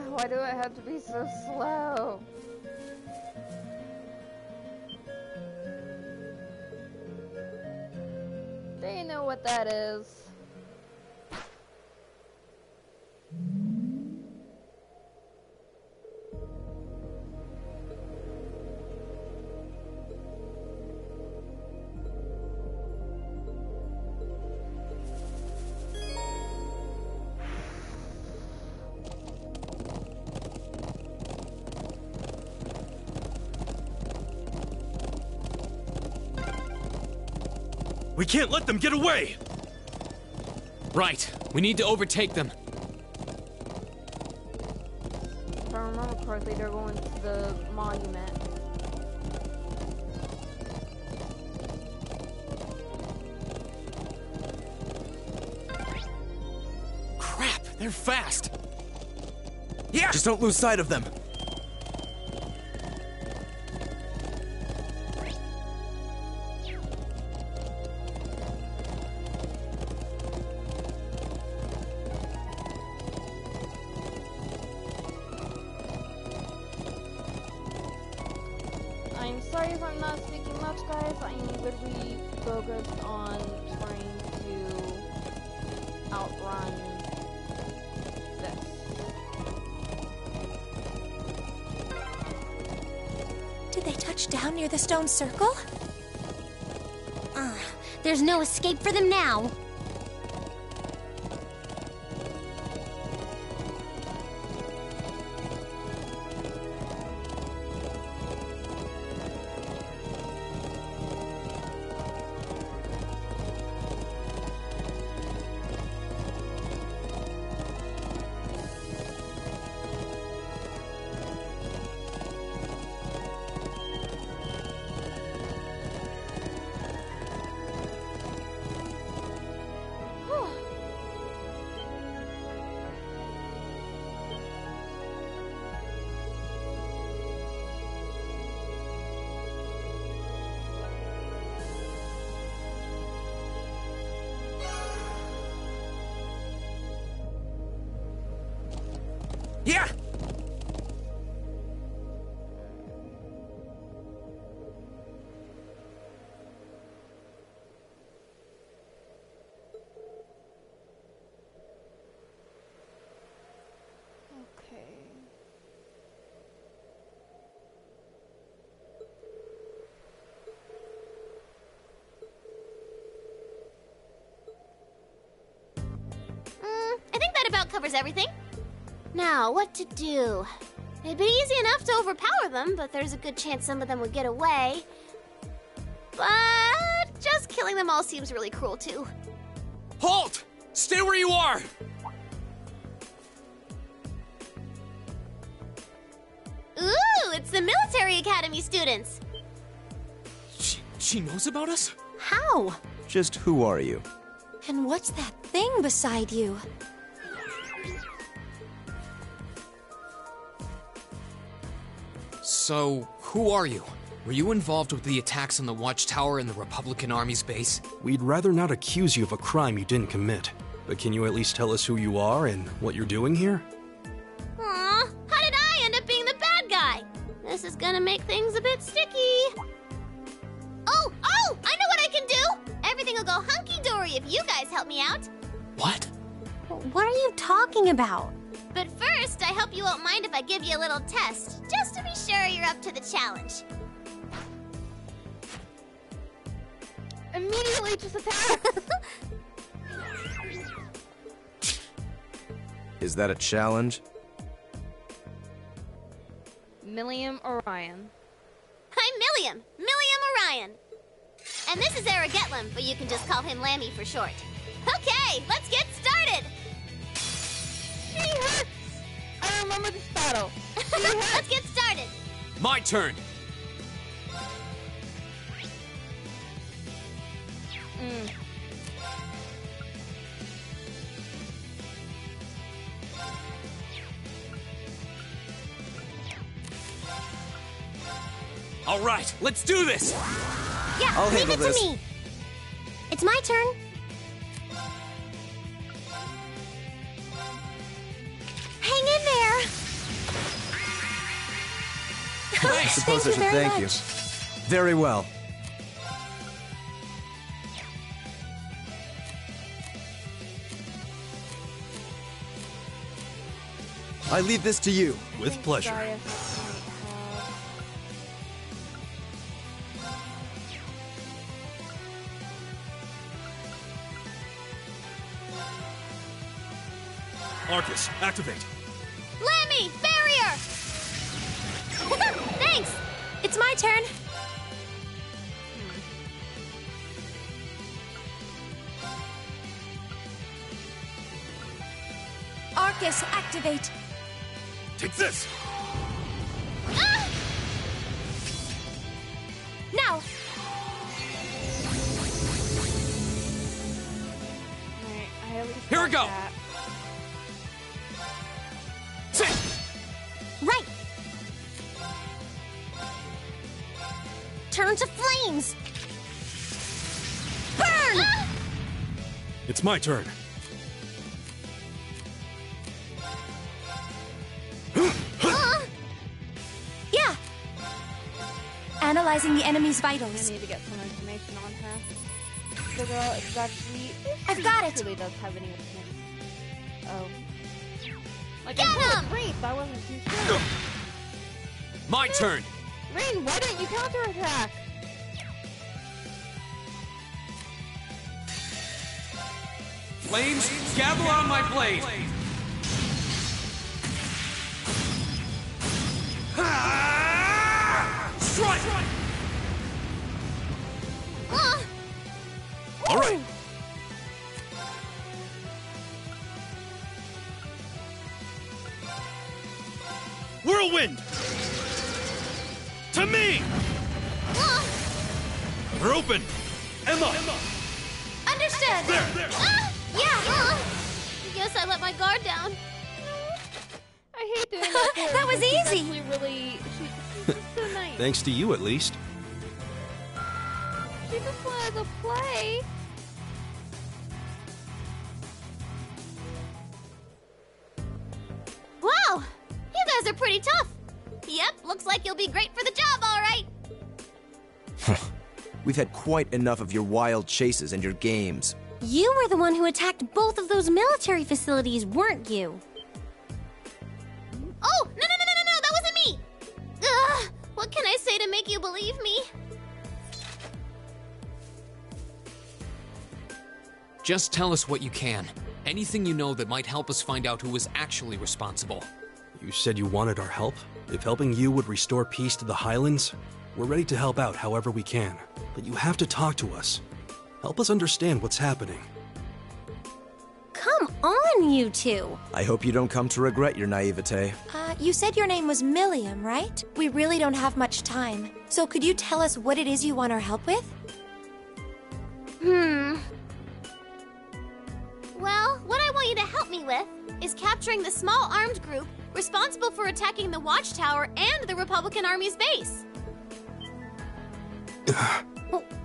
Why do I have to be so slow? They know what that is. We can't let them get away! Right. We need to overtake them. If I remember correctly, they're going to the monument. Crap, they're fast. Yeah! Just don't lose sight of them. I'm sorry if I'm not speaking much, guys. I'm literally focused on trying to outrun this. Did they touch down near the stone circle? There's no escape for them now. Yeah! Okay. I think that about covers everything. Now, what to do? It'd be easy enough to overpower them, but there's a good chance some of them would get away. But just killing them all seems really cruel, too. Halt! Stay where you are! Ooh, it's the military academy students. She knows about us? How? Just who are you? And what's that thing beside you? So, who are you? Were you involved with the attacks on the Watchtower and the Republican Army's base? We'd rather not accuse you of a crime you didn't commit. But can you at least tell us who you are and what you're doing here? Aw, how did I end up being the bad guy? This is gonna make things a bit sticky. Oh, I know what I can do! Everything will go hunky-dory if you guys help me out. What? What are you talking about? But first, I hope you won't mind if I give you a little test, just to be sure you're up to the challenge. Immediately just attack! Is that a challenge? Milliam Orion. I'm Milliam Orion. And this is Aragetlam, but you can just call him Lammy for short. Okay, let's get started! She hurts! I remember this battle. Let's get started! My turn! All right, let's do this! Yeah, I'll leave handle it this. to me! It's my turn. Hang in there! I suppose I should thank you. Very well. I leave this to you. With pleasure. Arcus, activate! Lammy, barrier! Thanks! It's my turn. Arcus, activate. Take this! Ah! Now. Alright, I at least Here we got go. that. Right! Turn to flames! Burn! Ah! It's my turn. Yeah. Analyzing the enemy's I vitals. need to get some information on her. The girl is actually... I've got it. She really does have any weakness. Oh. Like, Get I him! thought great, but I wasn't too sure. My turn! Rain, why didn't you counterattack? Flames, gather on my blade! Strike! Ah! All right. Whirlwind! To me! Ah! They're open! Emma! Understood. There! Ah! Yeah! Ah! Guess I let my guard down. I hate doing that for her, That was but she's easy. actually really... She's just so nice. Thanks to you, at least. She just wanted to play. Wow! You guys are pretty tough. Yep, looks like you'll be great for the job, all right. We've had quite enough of your wild chases and your games. You were the one who attacked both of those military facilities, weren't you? Oh, no, that wasn't me! Ugh, what can I say to make you believe me? Just tell us what you can. Anything you know that might help us find out who was actually responsible. You said you wanted our help? If helping you would restore peace to the Highlands, we're ready to help out however we can. But you have to talk to us. Help us understand what's happening. Come on, you two? I hope you don't come to regret your naivete. You said your name was Milliam, right? We really don't have much time. So could you tell us what it is you want our help with? Well, what I want you to help me with is capturing the small armed group responsible for attacking the Watchtower and the Republican Army's base.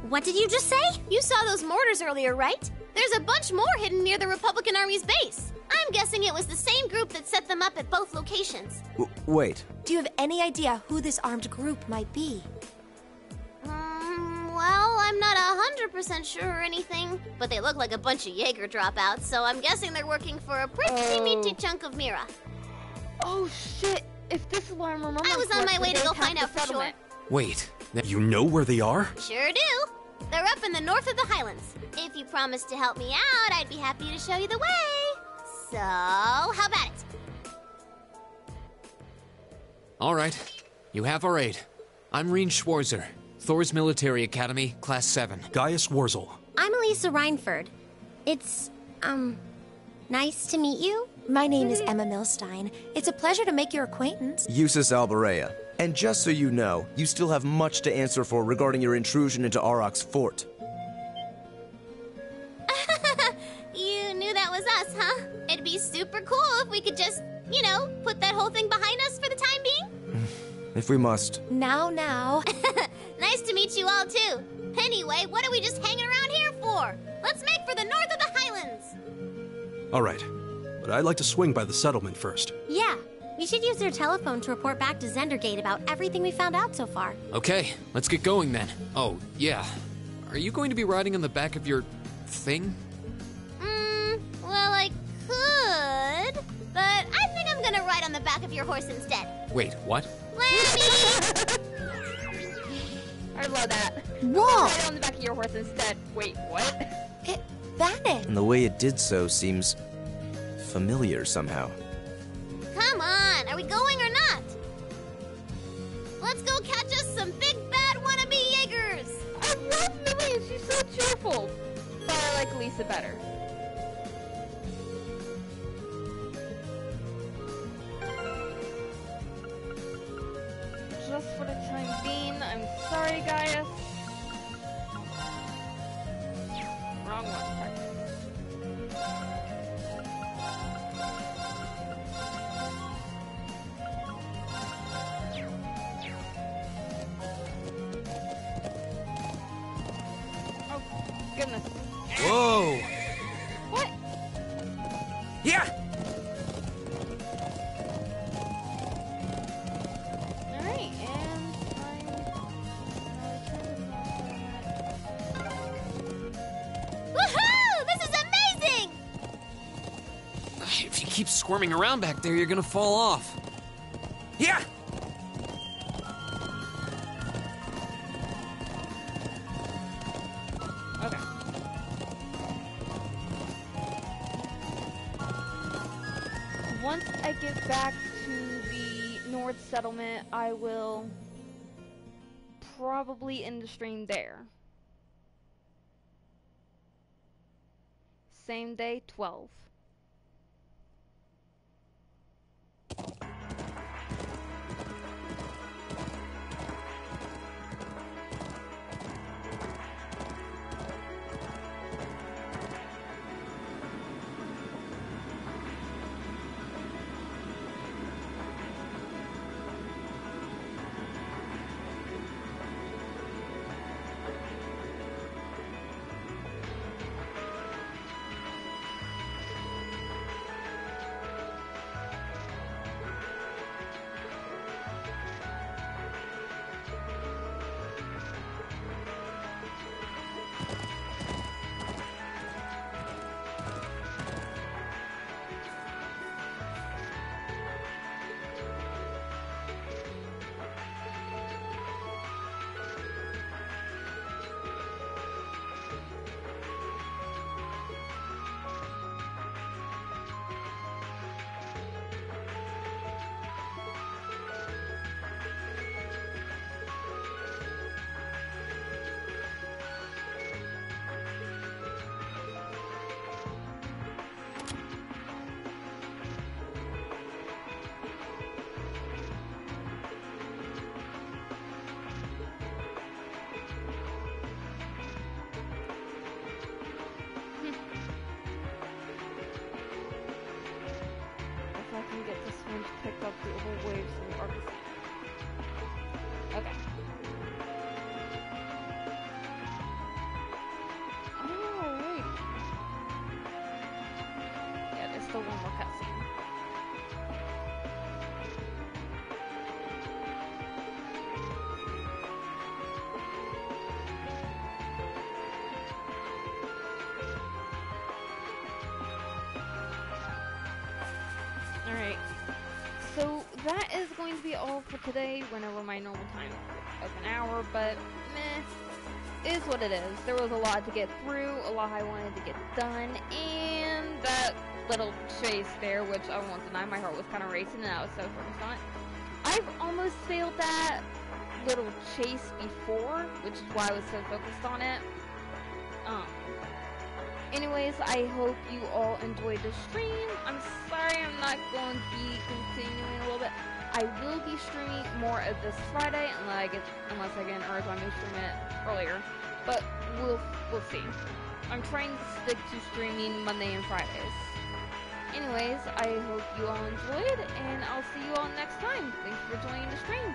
What did you just say? You saw those mortars earlier, right? There's a bunch more hidden near the Republican Army's base. I'm guessing it was the same group that set them up at both locations. Wait. Do you have any idea who this armed group might be? Well, I'm not 100% sure or anything, but they look like a bunch of Jaeger dropouts, so I'm guessing they're working for a pretty meaty chunk of Mira. Oh shit! If this is what I'm remembering, I was on my way to go find out for sure. Wait, You know where they are? Sure do. They're up in the north of the Highlands. If you promise to help me out, I'd be happy to show you the way. So, how about it? all right. You have our aid. I'm Reen Schwarzer, Thor's Military Academy, Class 7. Gaius Wurzel. I'm Elisa Reinford. It's, nice to meet you. My name is Emma Milstein. It's a pleasure to make your acquaintance. Eustace Alberea. And just so you know, you still have much to answer for regarding your intrusion into Auroch's fort. You knew that was us, huh? It'd be super cool if we could just, put that whole thing behind us for the time being. If we must. Now. Nice to meet you all, too. Anyway, what are we just hanging around here for? Let's make for the north of the Highlands. All right. But I'd like to swing by the settlement first. Yeah, we should use their telephone to report back to Zendergate about everything we found out so far. Okay, let's get going then. Oh, yeah. Are you going to be riding on the back of your thing? Well, I could, but I think I'm gonna ride on the back of your horse instead. Wait, what? Lammy! I love that. Whoa! Right on the back of your horse instead. Wait, what? It vanished. And the way it did so seems familiar somehow. Come on, are we going or not? Let's go catch us some big bad wannabe Jaegers! I love Millie. She's so cheerful. But I like Lisa better. Just for the time being, I'm sorry, guys. Wrong one. Oh, goodness. Whoa! What? Yeah! Alright, and Woohoo! This is amazing! If you keep squirming around back there, you're gonna fall off. Yeah! okay. Once I get back to the North Settlement, I will probably end the stream there. Same day, 12. this one to pick up the little waves from the arc. Okay. Alright. Yeah, there's still one more cutscene. Alright, so that is going to be all for today. Went over my normal time of an hour, but meh, is what it is. There was a lot to get through, a lot I wanted to get done, and that little chase there, which I won't deny, my heart was kind of racing and I was so focused on it. I've almost failed that little chase before, which is why I was so focused on it. Anyways, I hope you all enjoyed the stream. I'm sorry I'm not going to be continuing a little bit. I will be streaming more of this Friday unless I get an urge on me to stream it earlier. But we'll see. I'm trying to stick to streaming Monday and Fridays. Anyways, I hope you all enjoyed, and I'll see you all next time. Thanks for joining the stream.